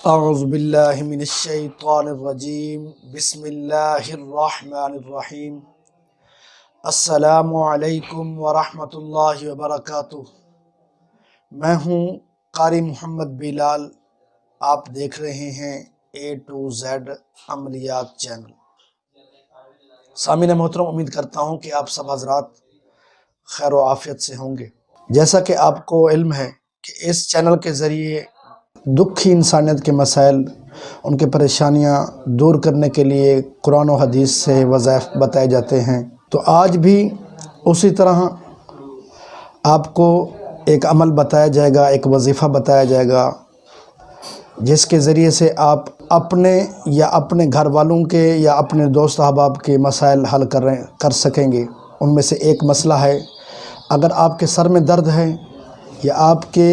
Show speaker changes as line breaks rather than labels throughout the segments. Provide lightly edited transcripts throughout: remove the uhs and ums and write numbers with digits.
اعوذ باللہ من الشیطان الرجیم بسم اللہ الرحمن الرحیم السلام علیکم ورحمۃ اللہ وبرکاتہ۔ میں ہوں قاری محمد بلال، آپ دیکھ رہے ہیں A to Z عملیات چینل۔ سامعین محترم، امید کرتا ہوں کہ آپ سب حضرات خیر و عافیت سے ہوں گے۔ جیسا کہ آپ کو علم ہے کہ اس چینل کے ذریعے دکھی انسانیت کے مسائل، ان کے پریشانیاں دور کرنے کے لیے قرآن و حدیث سے وظائف بتائے جاتے ہیں، تو آج بھی اسی طرح آپ کو ایک عمل بتایا جائے گا، ایک وظیفہ بتایا جائے گا، جس کے ذریعے سے آپ اپنے یا اپنے گھر والوں کے یا اپنے دوست احباب کے مسائل حل کر سکیں گے۔ ان میں سے ایک مسئلہ ہے، اگر آپ کے سر میں درد ہے یا آپ کے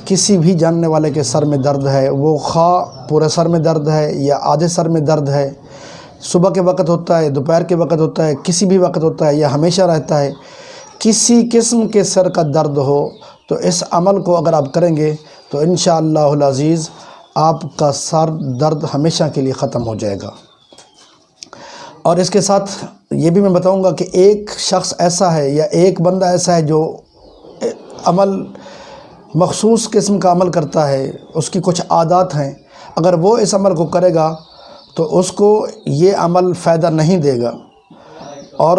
کسی بھی جاننے والے کے سر میں درد ہے، وہ خواہ پورے سر میں درد ہے یا آدھے سر میں درد ہے، صبح کے وقت ہوتا ہے، دوپہر کے وقت ہوتا ہے، کسی بھی وقت ہوتا ہے یا ہمیشہ رہتا ہے، کسی قسم کے سر کا درد ہو تو اس عمل کو اگر آپ کریں گے تو انشاءاللہ العزیز آپ کا سر درد ہمیشہ کے لیے ختم ہو جائے گا۔ اور اس کے ساتھ یہ بھی میں بتاؤں گا کہ ایک شخص ایسا ہے یا ایک بندہ ایسا ہے جو عمل مخصوص قسم کا عمل کرتا ہے، اس کی کچھ عادات ہیں، اگر وہ اس عمل کو کرے گا تو اس کو یہ عمل فائدہ نہیں دے گا۔ اور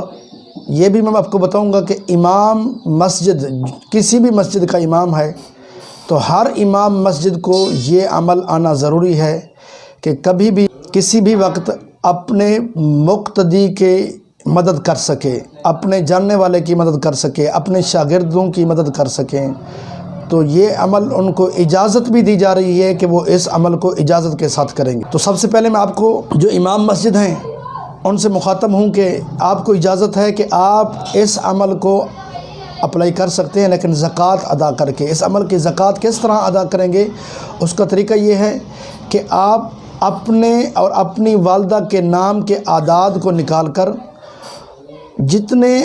یہ بھی میں آپ کو بتاؤں گا کہ امام مسجد، کسی بھی مسجد کا امام ہے تو ہر امام مسجد کو یہ عمل آنا ضروری ہے کہ کبھی بھی کسی بھی وقت اپنے مقتدی کے مدد کر سکے، اپنے جاننے والے کی مدد کر سکے، اپنے شاگردوں کی مدد کر سکیں۔ تو یہ عمل ان کو اجازت بھی دی جا رہی ہے کہ وہ اس عمل کو اجازت کے ساتھ کریں گے۔ تو سب سے پہلے میں آپ کو جو امام مسجد ہیں ان سے مخاطب ہوں کہ آپ کو اجازت ہے کہ آپ اس عمل کو اپلائی کر سکتے ہیں، لیکن زکوٰۃ ادا کر کے۔ اس عمل کی زکوٰۃ کس طرح ادا کریں گے؟ اس کا طریقہ یہ ہے کہ آپ اپنے اور اپنی والدہ کے نام کے اعداد کو نکال کر، جتنے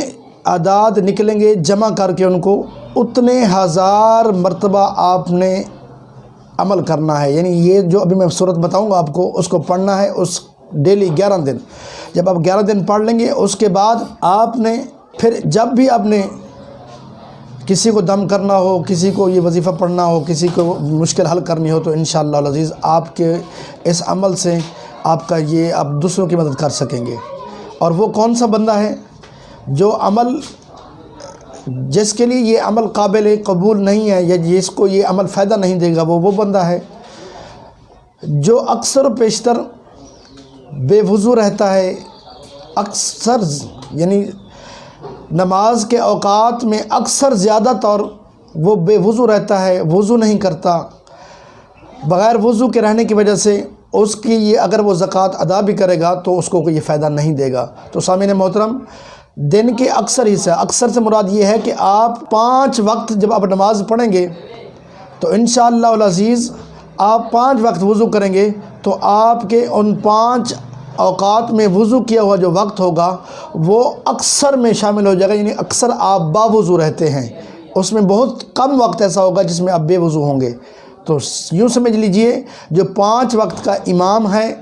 اعداد نکلیں گے جمع کر کے ان کو اتنے 1000 مرتبہ آپ نے عمل کرنا ہے۔ یعنی یہ جو ابھی میں صورت بتاؤں گا آپ کو، اس کو پڑھنا ہے اس ڈیلی 11 دن۔ جب آپ 11 دن پڑھ لیں گے اس کے بعد آپ نے پھر جب بھی آپ نے کسی کو دم کرنا ہو، کسی کو یہ وظیفہ پڑھنا ہو، کسی کو مشکل حل کرنی ہو، تو انشاءاللہ العزیز آپ کے اس عمل سے آپ کا یہ آپ دوسروں کی مدد کر سکیں گے۔ اور وہ کون سا بندہ ہے جو عمل، جس کے لیے یہ عمل قابل قبول نہیں ہے یا جس کو یہ عمل فائدہ نہیں دے گا، وہ بندہ ہے جو اکثر و بیشتر بے وضو رہتا ہے، اکثر یعنی نماز کے اوقات میں اکثر زیادہ طور وہ بے وضو رہتا ہے، وضو نہیں کرتا۔ بغیر وضو کے رہنے کی وجہ سے اس کی یہ اگر وہ زکوٰۃ ادا بھی کرے گا تو اس کو یہ فائدہ نہیں دے گا۔ تو سامعین محترم، دن کے اکثر حصہ، اکثر سے مراد یہ ہے کہ آپ 5 وقت جب آپ نماز پڑھیں گے تو انشاءاللہ العزیز آپ 5 وقت وضو کریں گے تو آپ کے ان 5 اوقات میں وضو کیا ہوا جو وقت ہوگا وہ اکثر میں شامل ہو جائے گا۔ یعنی اکثر آپ باوضو رہتے ہیں، اس میں بہت کم وقت ایسا ہوگا جس میں آپ بے وضو ہوں گے۔ تو یوں سمجھ لیجئے جو 5 وقت کا امام ہے،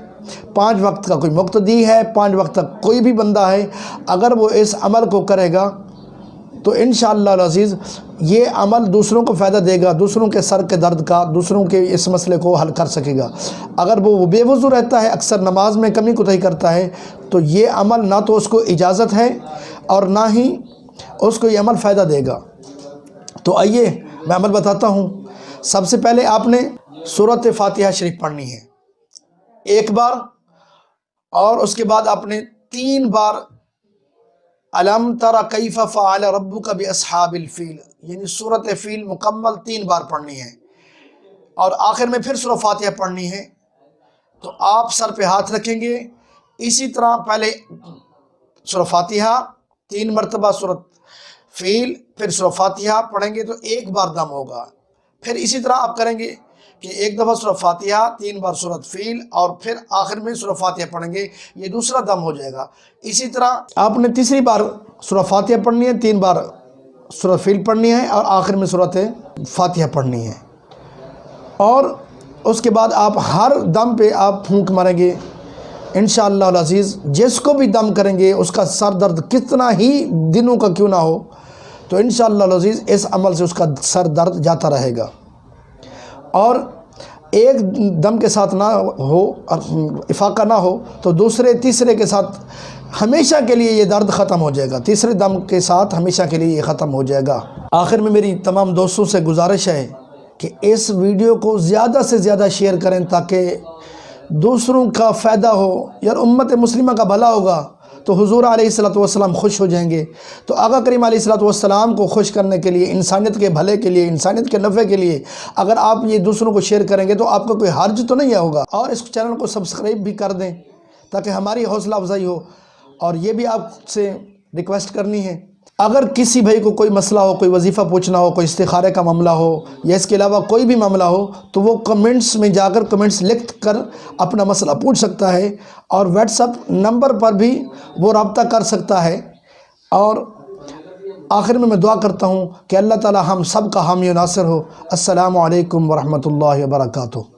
5 وقت کا کوئی مقتدی ہے، 5 وقت تک کوئی بھی بندہ ہے، اگر وہ اس عمل کو کرے گا تو انشاءاللہ العزیز یہ عمل دوسروں کو فائدہ دے گا، دوسروں کے سر کے درد کا، دوسروں کے اس مسئلے کو حل کر سکے گا۔ اگر وہ بے وضو رہتا ہے، اکثر نماز میں کمی کوتاہی کرتا ہے، تو یہ عمل نہ تو اس کو اجازت ہے اور نہ ہی اس کو یہ عمل فائدہ دے گا۔ تو آئیے میں عمل بتاتا ہوں۔ سب سے پہلے آپ نے سورۃ فاتحہ شریف پڑھنی ہے 1 بار، اور اس کے بعد آپ نے 3 بار الم تر کیف فعل ربک باصحاب الفیل، یعنی سورۃ فیل مکمل 3 بار پڑھنی ہے، اور آخر میں پھر سورۃ فاتحہ پڑھنی ہے۔ تو آپ سر پہ ہاتھ رکھیں گے، اسی طرح پہلے سورۃ فاتحہ 3 مرتبہ سورۃ فیل، پھر سورۃ فاتحہ پڑھیں گے تو 1 بار دم ہوگا۔ پھر اسی طرح آپ کریں گے کہ 1 دفعہ سورۃ فاتحہ، 3 بار سورۃ فیل، اور پھر آخر میں سورۃ فاتحہ پڑھیں گے، یہ دوسرا دم ہو جائے گا۔ اسی طرح آپ نے تیسری بار سورۃ فاتحہ پڑھنی ہے، 3 بار سورۃ فیل پڑھنی ہے، اور آخر میں سورۃ فاتحہ پڑھنی ہے۔ اور اس کے بعد آپ ہر دم پہ آپ پھونک ماریں گے انشاءاللہ العزیز. جس کو بھی دم کریں گے اس کا سر درد کتنا ہی دنوں کا کیوں نہ ہو تو انشاءاللہ العزیز اس عمل سے اس کا سر درد جاتا رہے گا. اور ایک دم کے ساتھ نہ ہو اور افاقہ نہ ہو تو دوسرے تیسرے کے ساتھ ہمیشہ کے لیے یہ درد ختم ہو جائے گا. تیسرے دم کے ساتھ ہمیشہ کے لیے یہ ختم ہو جائے گا. آخر میں میری تمام دوستوں سے گزارش ہے کہ اس ویڈیو کو زیادہ سے زیادہ شیئر کریں تاکہ دوسروں کا فائدہ ہو. یار امت مسلمہ کا بھلا ہوگا تو حضور علیہ السلام خوش ہو جائیں گے. تو آقا کریم علیہ السلام کو خوش کرنے کے لیے، انسانیت کے بھلے کے لیے، انسانیت کے نفع کے لیے اگر آپ یہ دوسروں کو شیئر کریں گے تو آپ کو کوئی حرج تو نہیں ہوگا. اور اس چینل کو سبسکرائب بھی کر دیں تاکہ ہماری حوصلہ افزائی ہو. اور یہ بھی آپ سے ریکویسٹ کرنی ہے، اگر کسی بھائی کو کوئی مسئلہ ہو، کوئی وظیفہ پوچھنا ہو، کوئی استخارے کا معاملہ ہو یا اس کے علاوہ کوئی بھی معاملہ ہو تو وہ کمنٹس میں جا کر کمنٹس لکھ کر اپنا مسئلہ پوچھ سکتا ہے. اور واٹس ایپ نمبر پر بھی وہ رابطہ کر سکتا ہے. اور آخر میں دعا کرتا ہوں کہ اللہ تعالی ہم سب کا حامی و ناصر ہو. السلام علیکم ورحمۃ اللہ وبرکاتہ.